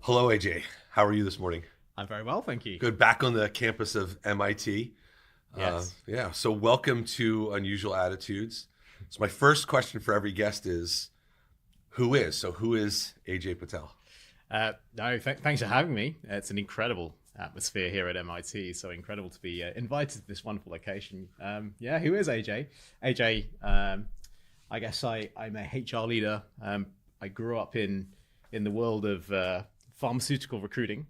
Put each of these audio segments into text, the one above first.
Hello, AJ. How are you this morning? I'm very well, thank you. Good. Back on the campus of MIT. Yes. Yeah. So, welcome to Unusual Attitudes. So, my first question for every guest is, who is? So, who is AJ Patel? No, thanks for having me. It's an incredible atmosphere here at MIT, so incredible to be invited to this wonderful location. Yeah, who is AJ? AJ, I guess I'm a HR leader. I grew up in the world of pharmaceutical recruiting.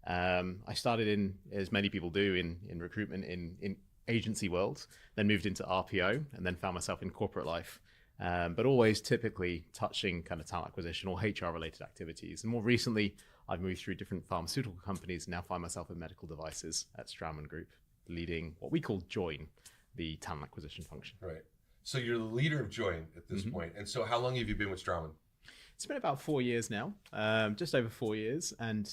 I started in, as many people do, in recruitment in agency world, then moved into RPO, and then found myself in corporate life. But always typically touching kind of talent acquisition or HR related activities. And more recently, I've moved through different pharmaceutical companies and now find myself in medical devices at Straumann Group, leading what we call Join, the talent acquisition function. Right. So, you're the leader of Join at this point. And so, how long have you been with Straumann? It's been about 4 years now, just over 4 years, and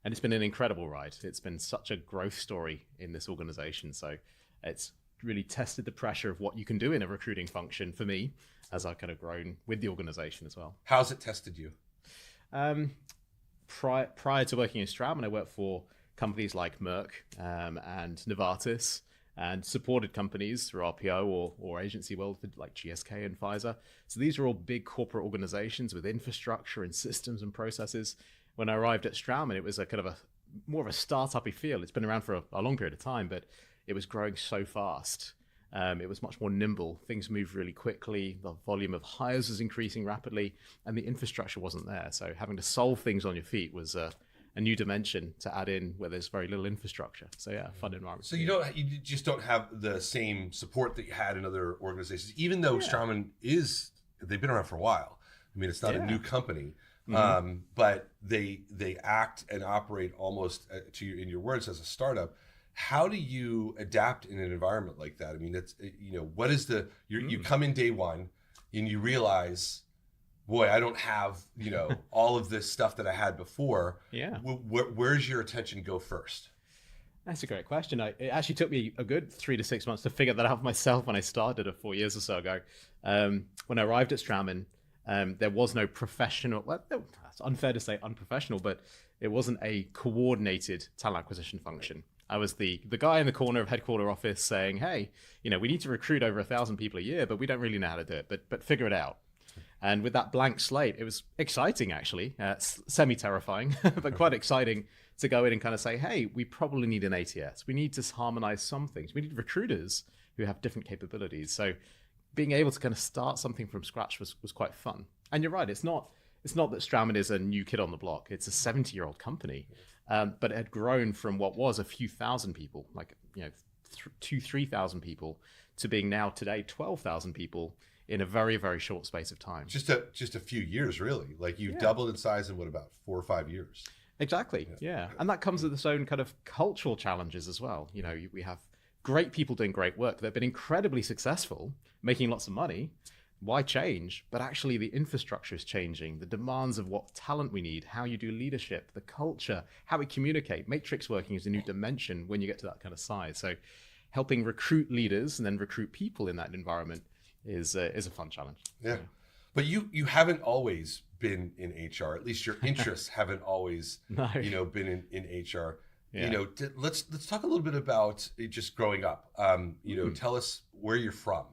it's been an incredible ride. It's been such a growth story in this organization. So it's really tested the pressure of what you can do in a recruiting function for me as I've kind of grown with the organization as well. How's it tested you? Prior to working in Straumann, I worked for companies like Merck and Novartis, and supported companies through RPO or agency world like GSK and Pfizer. So these are all big corporate organizations with infrastructure and systems and processes. When I arrived at Straumann, it was a kind of a more of a startup-y feel. It's been around for a long period of time, but it was growing so fast. It was much more nimble. Things moved really quickly. The volume of hires was increasing rapidly, and the infrastructure wasn't there. So having to solve things on your feet was a new dimension to add in where there's very little infrastructure. So yeah, fun environment. So, you just don't have the same support that you had in other organizations, even though Straumann they've been around for a while. I mean, it's not a new company. But they act and operate almost in your words as a startup. How do you adapt in an environment like that? I mean, it's what is you come in day one and you realize, boy, I don't have all of this stuff that I had before. Yeah. Where's your attention go first? That's a great question. It actually took me a good 3 to 6 months to figure that out for myself when I started 4 years or so ago. When I arrived at Straumann, there was no professional, well, it's unfair to say unprofessional, but it wasn't a coordinated talent acquisition function. I was the guy in the corner of headquarter office saying, hey, we need to recruit over 1,000 people a year, but we don't really know how to do it, but figure it out. And with that blank slate, it was exciting, actually, semi-terrifying, but quite exciting to go in and kind of say, hey, we probably need an ATS. We need to harmonize some things. We need recruiters who have different capabilities. So being able to kind of start something from scratch was quite fun. And you're right, it's not that Straumann is a new kid on the block. It's a 70-year-old company, but it had grown from what was a few thousand people, like 2,000-3,000 people, to being now today 12,000 people in a very, very short space of time. Just a few years, really. Like you've doubled in size in what, about 4 or 5 years? Exactly. Yeah. And that comes with its own kind of cultural challenges as well. We have great people doing great work. They've been incredibly successful, making lots of money. Why change? But actually the infrastructure is changing. The demands of what talent we need, how you do leadership, the culture, how we communicate. Matrix working is a new dimension when you get to that kind of size. So helping recruit leaders and then recruit people in that environment is a fun challenge. Yeah. But you haven't always been in HR. At least your interests haven't always been in HR. Yeah. Let's talk a little bit about just growing up. Tell us where you're from.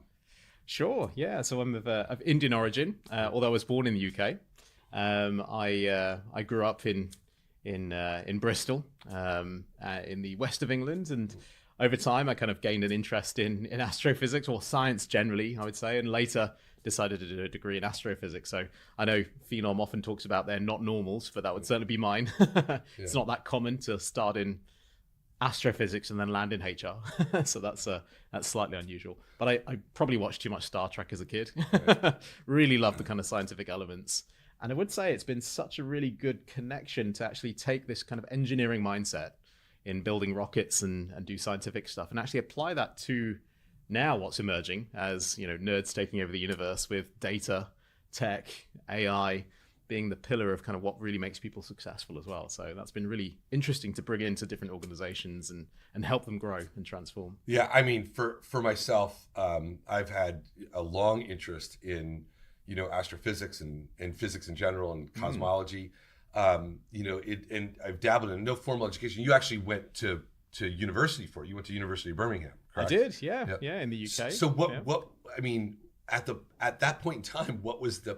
Sure. Yeah. So I'm of Indian origin, although I was born in the UK. I grew up in Bristol, in the west of England, and over time I kind of gained an interest in astrophysics, or science generally, I would say, and later decided to do a degree in astrophysics. So I know Phenom often talks about they're not normals, but that would certainly be mine. It's not that common to start in astrophysics and then land in HR. So that's slightly unusual. But I probably watched too much Star Trek as a kid. Really loved the kind of scientific elements. And I would say it's been such a really good connection to actually take this kind of engineering mindset in building rockets and do scientific stuff and actually apply that to now what's emerging as nerds taking over the universe with data, tech, AI being the pillar of kind of what really makes people successful as well. So that's been really interesting to bring into different organizations and help them grow and transform. Yeah, I mean, for myself, I've had a long interest in astrophysics and physics in general and cosmology. and I've dabbled in no formal education. You actually went to university for it. You went to University of Birmingham, correct? I did, yeah, in the UK. So what I mean, at that point in time, what was the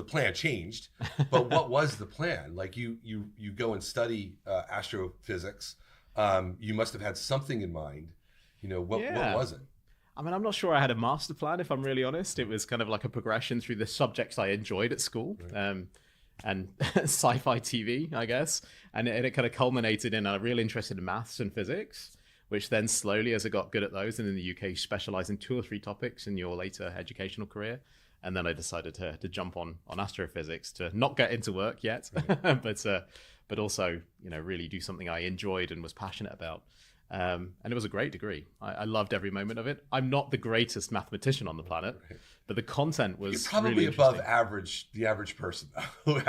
plan? Changed, but what was the plan? Like you go and study astrophysics. You must have had something in mind. What was it? I mean, I'm not sure I had a master plan, if I'm really honest. It was kind of like a progression through the subjects I enjoyed at school. Right. And sci-fi TV, I guess. And it kind of culminated in a real interest in maths and physics, which then slowly, as I got good at those, and in the UK, you specialize in 2 or 3 topics in your later educational career. And then I decided to jump on astrophysics, to not get into work yet, right. but also, really do something I enjoyed and was passionate about. And it was a great degree. I loved every moment of it. I'm not the greatest mathematician on the planet, right. But the content was You're probably really above the average person, though.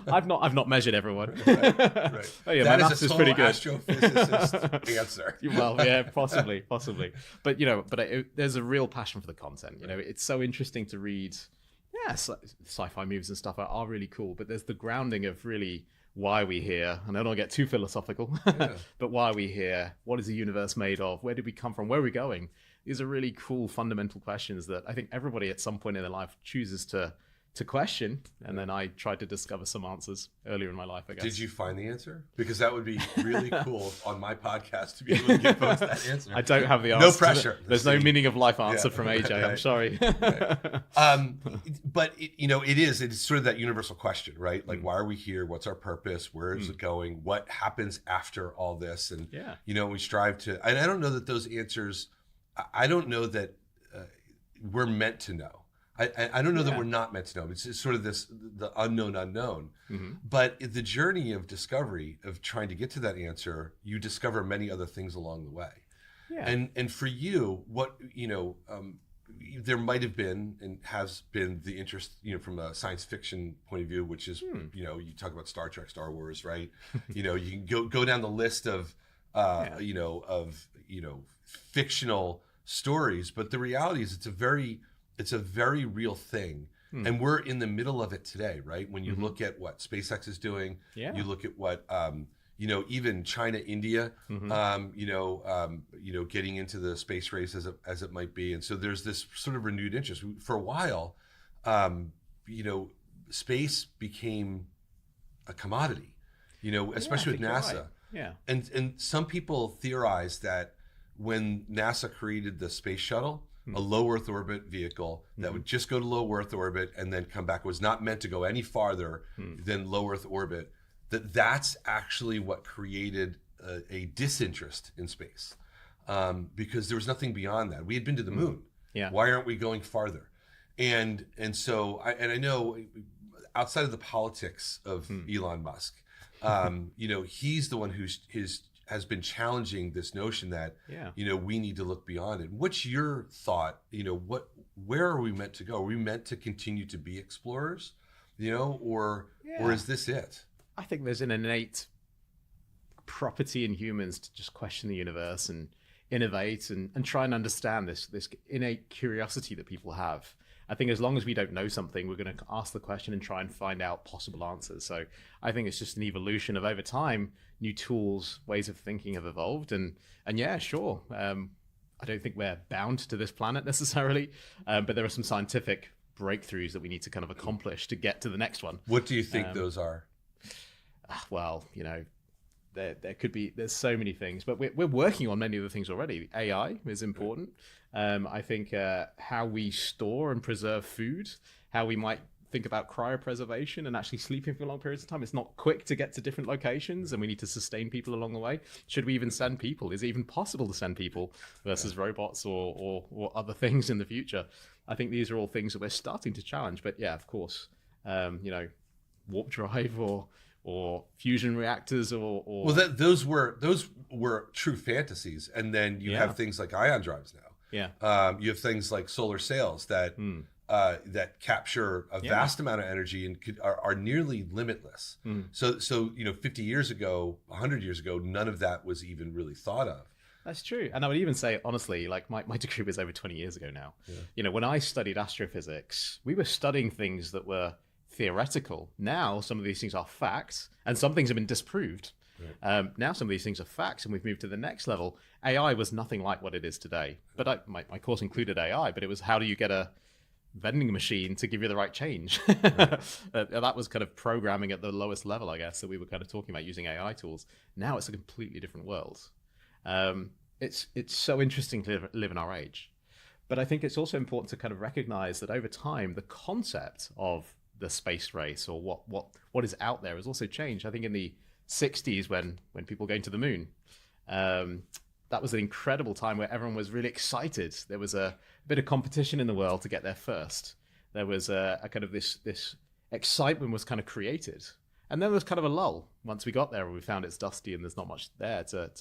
I've not measured everyone. Right. Oh, yeah, that my is maths is pretty good. Astrophysicist answer. Well, yeah, possibly. But there's a real passion for the content. It's so interesting to read. Yeah, sci-fi movies and stuff are really cool. But there's the grounding of really why are we here? And I don't want to get too philosophical, but why are we here? What is the universe made of? Where did we come from? Where are we going? These are really cool fundamental questions that I think everybody at some point in their life chooses to question. And then I tried to discover some answers earlier in my life, I guess. Did you find the answer? Because that would be really cool on my podcast to be able to give folks that answer. I don't have the answer. No pressure. There's no meaning of life answer from AJ. Right. I'm sorry. Right. But it's sort of that universal question, right? Like, why are we here? What's our purpose? Where is it going? What happens after all this? And we strive to. And I don't know that those answers. I don't know that we're meant to know. I don't know that we're not meant to know. It's sort of the unknown unknown. Mm-hmm. But the journey of discovery, of trying to get to that answer, you discover many other things along the way. Yeah. And for you, there might have been and has been the interest, from a science fiction point of view, which is, you talk about Star Trek, Star Wars, right? You can go down the list of, fictional stories, but the reality is it's a very real thing. And we're in the middle of it today, right? When you look at what SpaceX is doing, you look at what, even China, India, getting into the space race as it might be. And so there's this sort of renewed interest. For a while, space became a commodity, especially with NASA. Right. Yeah. And some people theorize that when NASA created the space shuttle, a low Earth orbit vehicle that would just go to low Earth orbit and then come back, was not meant to go any farther than low Earth orbit, that's actually what created a disinterest in space, because there was nothing beyond that. We had been to the moon. Yeah. Why aren't we going farther? And so I know outside of the politics of Elon Musk, he's the one has been challenging this notion that, we need to look beyond it. What's your thought? Where are we meant to go? Are we meant to continue to be explorers, or is this it? I think there's an innate property in humans to just question the universe and innovate and try and understand this innate curiosity that people have. I think as long as we don't know something, we're going to ask the question and try and find out possible answers. So I think it's just an evolution of, over time, new tools, ways of thinking have evolved. And yeah, sure. I don't think we're bound to this planet necessarily, but there are some scientific breakthroughs that we need to kind of accomplish to get to the next one. What do you think those are? Well, there could be, there's so many things, but we're working on many of the things already. AI is important. I think how we store and preserve food, how we might think about cryopreservation and actually sleeping for long periods of time. It's not quick to get to different locations, and we need to sustain people along the way. Should we even send people? Is it even possible to send people versus robots or other things in the future? I think these are all things that we're starting to challenge. But yeah, of course, warp drive or fusion reactors or those were true fantasies. And then you have things like ion drives now. Yeah. You have things like solar sails that that capture a vast amount of energy and are nearly limitless. So 50 years ago, 100 years ago, none of that was even really thought of. That's true. And I would even say, honestly, like my degree was over 20 years ago now. Yeah. When I studied astrophysics, we were studying things that were theoretical. Now some of these things are facts, and some things have been disproved. Right. Now some of these things are facts, and we've moved to the next level. AI was nothing like what it is today. But my course included AI, but it was how do you get a vending machine to give you the right change? Right. That was kind of programming at the lowest level, I guess, that we were kind of talking about using AI tools. Now it's a completely different world. It's so interesting to live in our age. But I think it's also important to kind of recognize that over time, the concept of the space race or what is out there has also changed. I think in the 60s when people were going to the moon, that was an incredible time where everyone was really excited. There was a bit of competition in the world to get there first. There was a kind of this excitement was kind of created. And then there was kind of a lull once we got there and we found it's dusty and there's not much there to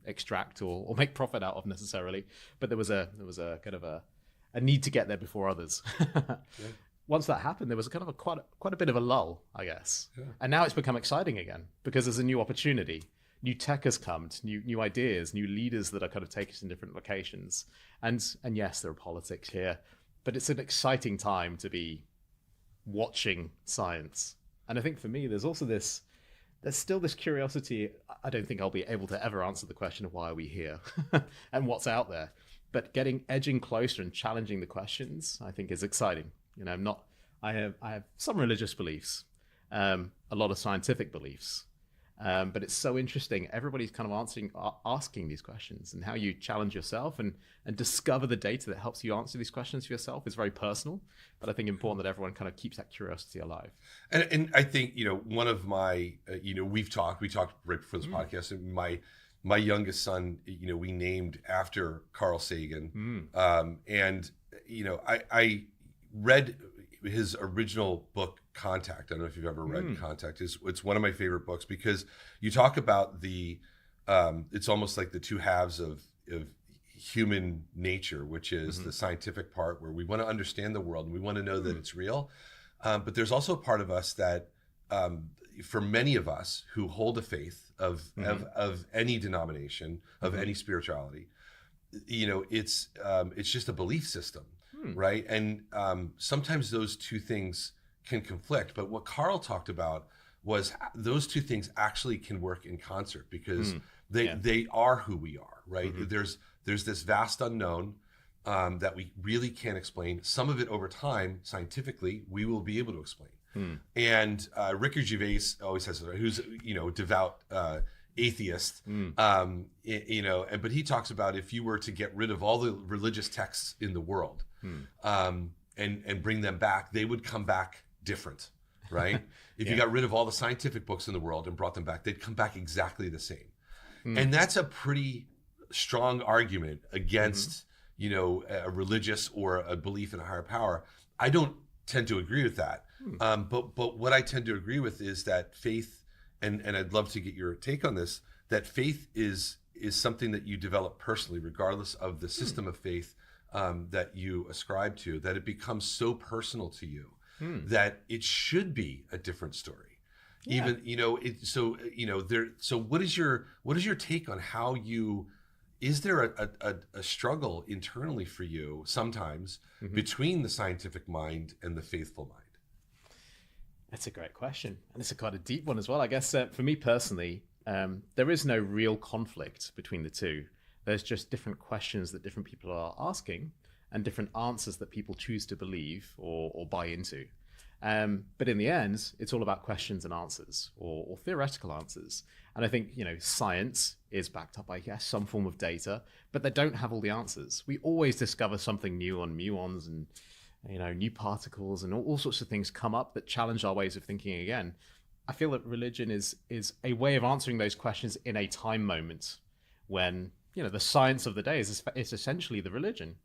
extract or make profit out of necessarily. But there was a kind of a need to get there before others. Yeah. Once that happened, there was kind of quite a bit of a lull, I guess. Yeah. And now it's become exciting again because there's a new opportunity. New tech has come, new ideas, new leaders that are kind of taking us in different locations. And yes, there are politics here, but it's an exciting time to be watching science. And I think for me, there's still this curiosity. I don't think I'll be able to ever answer the question of why are we here and what's out there. But edging closer and challenging the questions, I think is exciting. You know, I have some religious beliefs, a lot of scientific beliefs, but it's so interesting. Everybody's kind of asking these questions, and how you challenge yourself and discover the data that helps you answer these questions for yourself is very personal. But I think important that everyone kind of keeps that curiosity alive. And I think, you know, one of my, we talked right before this podcast, and my youngest son, you know, we named after Carl Sagan, and you know, I read his original book, Contact. I don't know if you've ever read Contact. It's one of my favorite books because you talk about it's almost like the two halves of human nature, which is the scientific part where we want to understand the world and we want to know that it's real. But there's also a part of us that, for many of us who hold a faith of any denomination, of any spirituality, you know, it's just a belief system. Right. And sometimes those two things can conflict. But what Carl talked about was those two things actually can work in concert because they are who we are. Right. There's this vast unknown that we really can't explain. Some of it over time, scientifically, we will be able to explain. And Ricky Gervais always says, who's, you know, devout atheist, you know, but he talks about if you were to get rid of all the religious texts in the world, and bring them back, they would come back different, right? If you got rid of all the scientific books in the world and brought them back, they'd come back exactly the same. And that's a pretty strong argument against, you know, a religious or a belief in a higher power. I don't tend to agree with that. But what I tend to agree with is that faith, and I'd love to get your take on this, that faith is something that you develop personally, regardless of the system of faith that you ascribe to, that it becomes so personal to you that it should be a different story. Even, you know, so what is your take on how is there a struggle internally for you sometimes between the scientific mind and the faithful mind? That's a great question. And it's quite a deep one as well. I guess for me personally, there is no real conflict between the two. There's just different questions that different people are asking and different answers that people choose to believe or buy into. But in the end, it's all about questions and answers or theoretical answers. And I think, you know, science is backed up by, yes, some form of data, but they don't have all the answers. We always discover something new on muons and, you know, new particles and all sorts of things come up that challenge our ways of thinking again. I feel that religion is a way of answering those questions in a time moment when, you know, the science of the day is essentially the religion.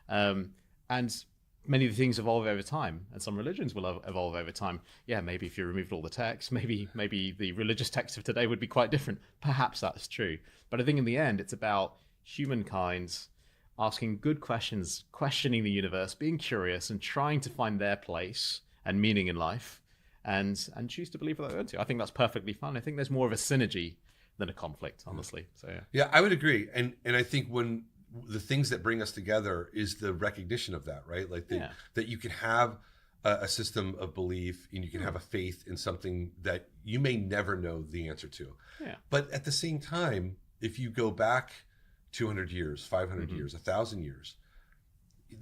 And many of the things evolve over time, and some religions will evolve over time. Yeah, maybe if you removed all the text, maybe the religious text of today would be quite different. Perhaps that's true. But I think in the end, it's about humankind asking good questions, questioning the universe, being curious, and trying to find their place and meaning in life, and choose to believe what they want to. I think that's perfectly fine. I think there's more of a synergy than a conflict, honestly. So yeah, I would agree. And I think when the things that bring us together is the recognition of that, right? Like that you can have a system of belief, and you can have a faith in something that you may never know the answer to. Yeah. But at the same time, if you go back 200 years, 500 years, 1,000 years,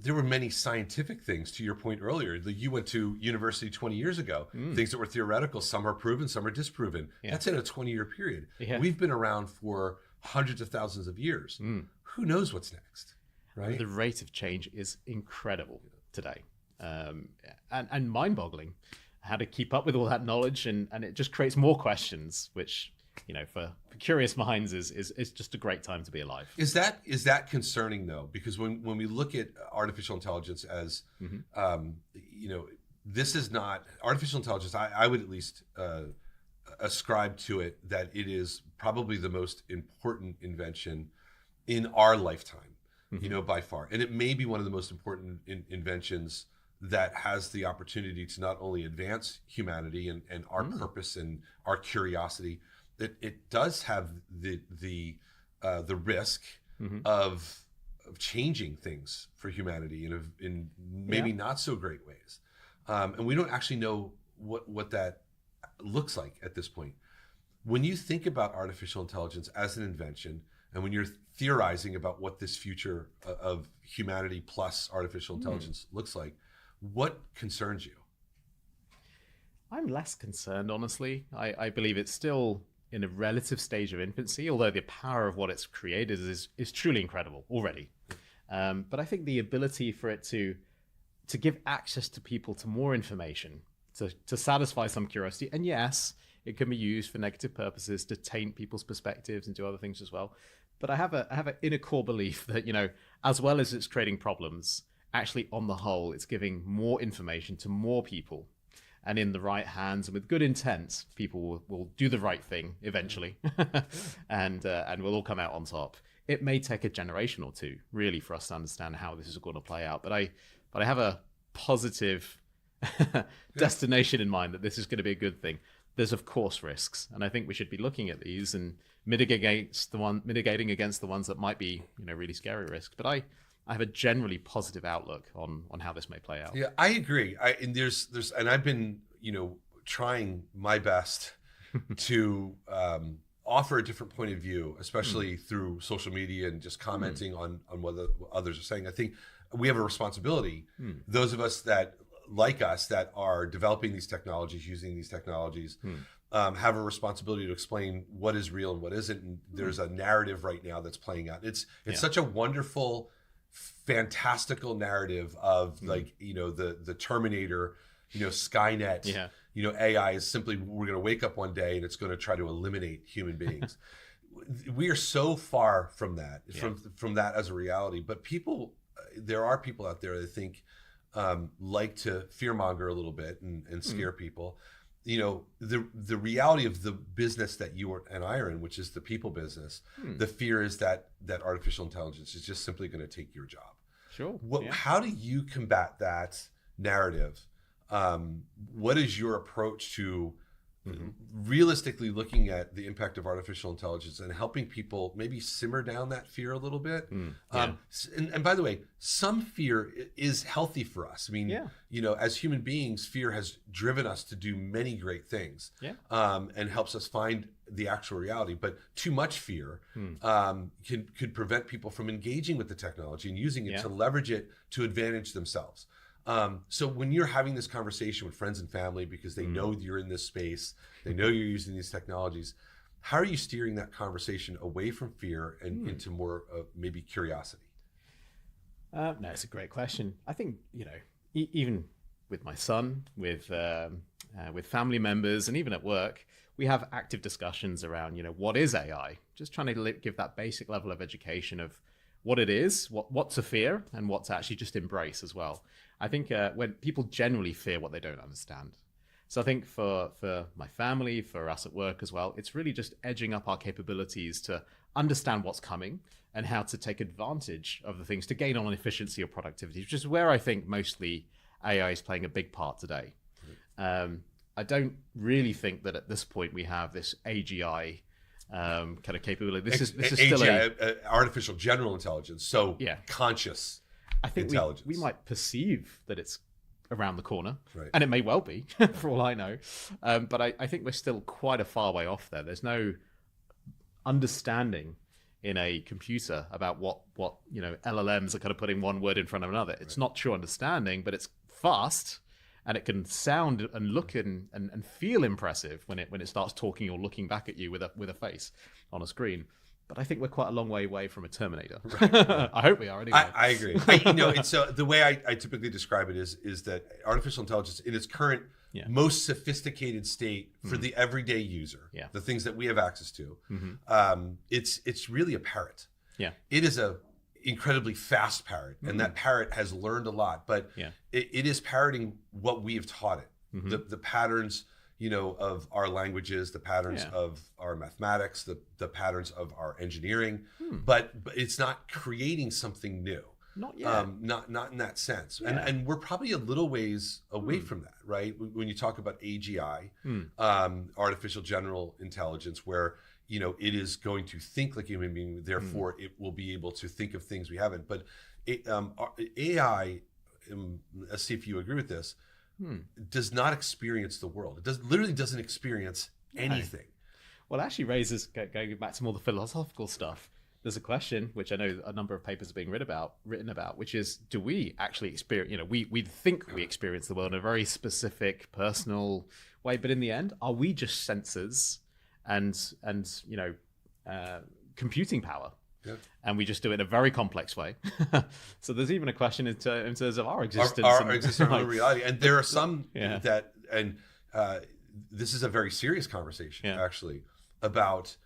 there were many scientific things, to your point earlier, that you went to university 20 years ago, things that were theoretical, some are proven, some are disproven. Yeah. That's in a 20-year period. Yeah. We've been around for hundreds of thousands of years. Who knows what's next, right? The rate of change is incredible today, and mind-boggling how to keep up with all that knowledge, and it just creates more questions, which, you know, for curious minds is just a great time to be alive. Is that concerning though? Because when we look at artificial intelligence as, you know, this is not artificial intelligence. I would at least ascribe to it that it is probably the most important invention in our lifetime, you know, by far. And it may be one of the most important inventions that has the opportunity to not only advance humanity and our purpose and our curiosity. It does have the risk of changing things for humanity in maybe not so great ways, and we don't actually know what that looks like at this point. When you think about artificial intelligence as an invention, and when you're theorizing about what this future of humanity plus artificial intelligence looks like, what concerns you? I'm less concerned, honestly. I believe it's still in a relative stage of infancy, although the power of what it's created is truly incredible already. But I think the ability for it to give access to people to more information, to satisfy some curiosity, and yes, it can be used for negative purposes to taint people's perspectives and do other things as well. But I have an inner core belief that, you know, as well as it's creating problems, actually on the whole, it's giving more information to more people. And in the right hands and with good intent, people will do the right thing eventually, and we'll all come out on top. It may take a generation or two, really, for us to understand how this is going to play out. But I have a positive destination in mind that this is going to be a good thing. There's of course risks, and I think we should be looking at these and mitigating against the ones that might be, you know, really scary risks. But I have a generally positive outlook on how this may play out. Yeah, I agree. And I've been, you know, trying my best to offer a different point of view, especially through social media and just commenting on what others are saying. I think we have a responsibility, those of us that, like us, that are developing these technologies, using these technologies, have a responsibility to explain what is real and what isn't. And there's a narrative right now that's playing out. It's such a wonderful, fantastical narrative of like, you know, the Terminator, you know, Skynet, you know, AI is simply, we're going to wake up one day and it's going to try to eliminate human beings. We are so far from that, from that as a reality. But there are people out there that think like to fearmonger a little bit and scare people. You know, the reality of the business that you and I are in, which is the people business, the fear is that artificial intelligence is just simply going to take your job. Sure. How do you combat that narrative? What is your approach to realistically looking at the impact of artificial intelligence and helping people maybe simmer down that fear a little bit? And by the way, some fear is healthy for us. I mean, you know, as human beings, fear has driven us to do many great things, and helps us find the actual reality. But too much fear could prevent people from engaging with the technology and using it to leverage it to advantage themselves. So when you're having this conversation with friends and family, because they know you're in this space, they know you're using these technologies, how are you steering that conversation away from fear and into more maybe curiosity? No, it's a great question. I think, you know, even with my son, with family members, and even at work, we have active discussions around, you know, what is AI? Just trying to give that basic level of education of what it is, what to fear, and what to actually just embrace as well. I think when people generally fear what they don't understand. So I think for my family, for us at work as well, it's really just edging up our capabilities to understand what's coming and how to take advantage of the things to gain on efficiency or productivity, which is where I think mostly AI is playing a big part today. I don't really think that at this point we have this AGI kind of capability. This is still AGI, artificial general intelligence. So conscious. I think intelligence. we might perceive that it's around the corner, Right. and it may well be, for all I know. But I think we're still quite a far way off there. There's no understanding in a computer about what LLMs are kind of putting one word in front of another. It's not true understanding, but it's fast, and it can sound and look and feel impressive when it starts talking or looking back at you with a face on a screen. But I think we're quite a long way away from a Terminator. Right. I hope we are anyway. I agree. It's the way I typically describe it is that artificial intelligence in its current most sophisticated state for the everyday user, the things that we have access to, it's really a parrot. Yeah, it is a incredibly fast parrot, and that parrot has learned a lot, but it is parroting what we have taught it, the patterns of our languages, the patterns of our mathematics, the patterns of our engineering, but it's not creating something new. Not yet. Not in that sense. Yeah. And we're probably a little ways away from that, right? When you talk about AGI, artificial general intelligence, where it is going to think like a human being, therefore it will be able to think of things we haven't. But AI, let's see if you agree with this, does not experience the world. It literally doesn't experience anything. Well, it actually raises, going back to more the philosophical stuff, there's a question, which I know a number of papers are being written about, which is, do we actually experience, we think we experience the world in a very specific, personal way, but in the end, are we just sensors and computing power? Yeah. And we just do it in a very complex way. So there's even a question in terms of our existence. Our existence and reality. And there are some that, and this is a very serious conversation, actually, about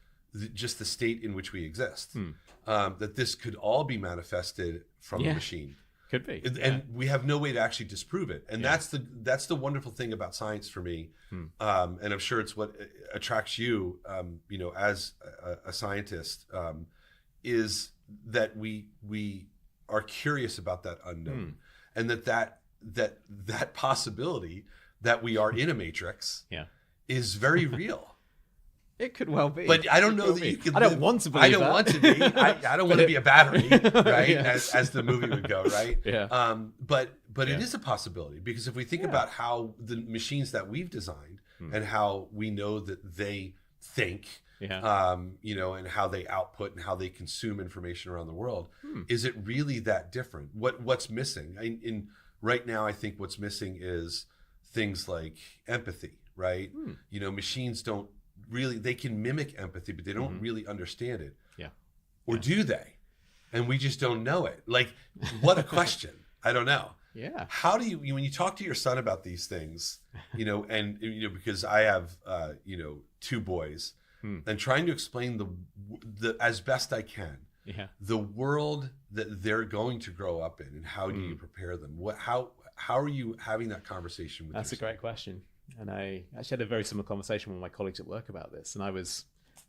just the state in which we exist. That this could all be manifested from a machine. Could be. And we have no way to actually disprove it. And that's the wonderful thing about science for me. And I'm sure it's what attracts you, as a scientist, is that we are curious about that unknown, and that possibility that we are in a matrix is very real. It could well be, but I don't know that you can. I don't want to believe. I don't want to be. I don't want to be a battery, right? As the movie would go, right? Yeah. But it is a possibility, because if we think about how the machines that we've designed and how we know that they think, and how they output and how they consume information around the world, is it really that different? What's missing? In right now, I think what's missing is things like empathy, right? Machines don't really, they can mimic empathy, but they don't really understand it. Yeah. Or do they? And we just don't know it. Like, what a question. I don't know. Yeah. How do you, when you talk to your son about these things, and because I have, two boys, and trying to explain the as best I can, the world that they're going to grow up in, and how do you prepare them? How are you having that conversation with? That's a great question. And I actually had a very similar conversation with my colleagues at work about this. And I was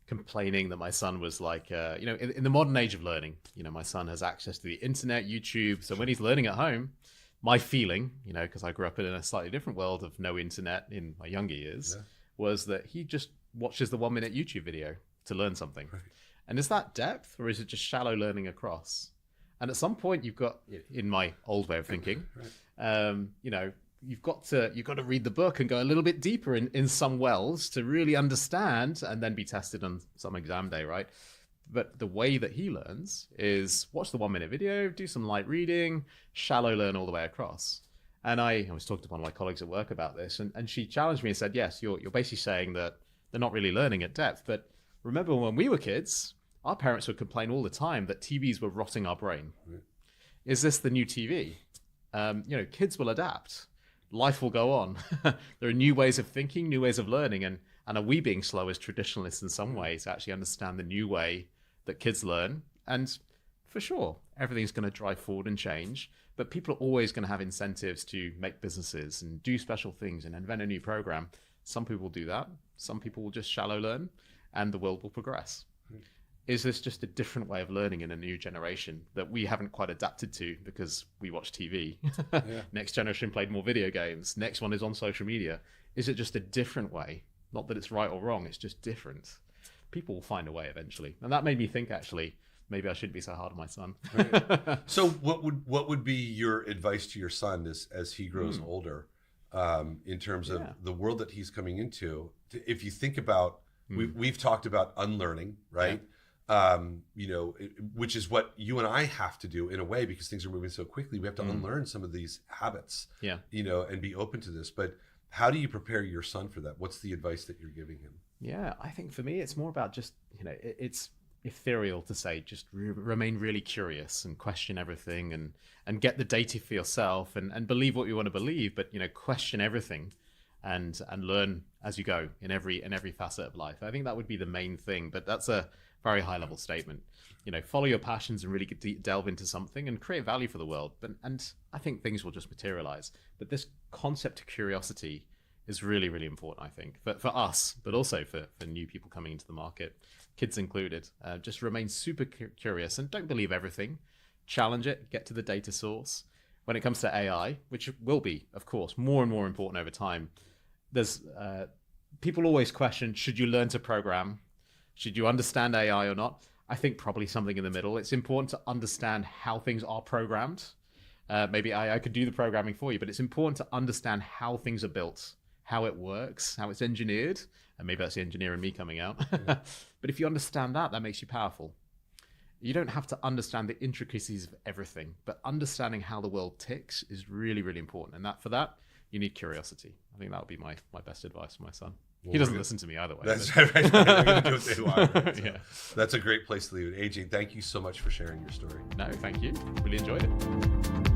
complaining that my son was like, in the modern age of learning, my son has access to the internet, YouTube. So when he's learning at home, my feeling, because I grew up in a slightly different world of no internet in my younger years, was that he just watches the 1 minute YouTube video to learn something. Right. And is that depth, or is it just shallow learning across? And at some point you've got, in my old way of thinking, you've got to read the book and go a little bit deeper in some wells to really understand, and then be tested on some exam day, right? But the way that he learns is watch the 1 minute video, do some light reading, shallow learn all the way across. And I was talking to one of my colleagues at work about this, and she challenged me and said, yes, you're basically saying that they're not really learning at depth. But remember when we were kids, our parents would complain all the time that TVs were rotting our brain. Right. Is this the new TV? Kids will adapt. Life will go on. There are new ways of thinking, new ways of learning, and are we being slow as traditionalists in some ways to actually understand the new way that kids learn? And for sure, everything's going to drive forward and change, but people are always going to have incentives to make businesses and do special things and invent a new program. Some people will do that. Some people will just shallow learn, and the world will progress. Is this just a different way of learning in a new generation that we haven't quite adapted to because we watch TV? Next generation played more video games. Next one is on social media. Is it just a different way? Not that it's right or wrong, it's just different. People will find a way eventually. And that made me think, actually, maybe I shouldn't be so hard on my son. So what would be your advice to your son as he grows older, in terms of the world that he's coming into? If you think about, we've talked about unlearning, right? Which is what you and I have to do in a way, because things are moving so quickly. We have to unlearn some of these habits, and be open to this. But how do you prepare your son for that? What's the advice that you're giving him? Yeah, I think for me, it's more about just, it's ethereal to say, just remain really curious and question everything, and get the data for yourself, and believe what you want to believe, but, question everything and learn as you go in every facet of life. I think that would be the main thing, but that's a very high level statement. Follow your passions and really delve into something and create value for the world. And I think things will just materialize. But this concept of curiosity is really, really important, I think, for us, but also for new people coming into the market, kids included. Just remain super curious and don't believe everything. Challenge it, get to the data source. When it comes to AI, which will be, of course, more and more important over time, there's people always question, should you learn to program? Should you understand AI or not? I think probably something in the middle. It's important to understand how things are programmed. Maybe AI could do the programming for you, but it's important to understand how things are built, how it works, how it's engineered. And maybe that's the engineer in me coming out. But if you understand that makes you powerful. You don't have to understand the intricacies of everything, but understanding how the world ticks is really, really important. And for that, you need curiosity. I think that would be my best advice for my son. Well, he doesn't listen to me either way. That's right. I'm going to do what they want. So that's a great place to leave it. AJ, thank you so much for sharing your story. No, thank you. Really enjoyed it.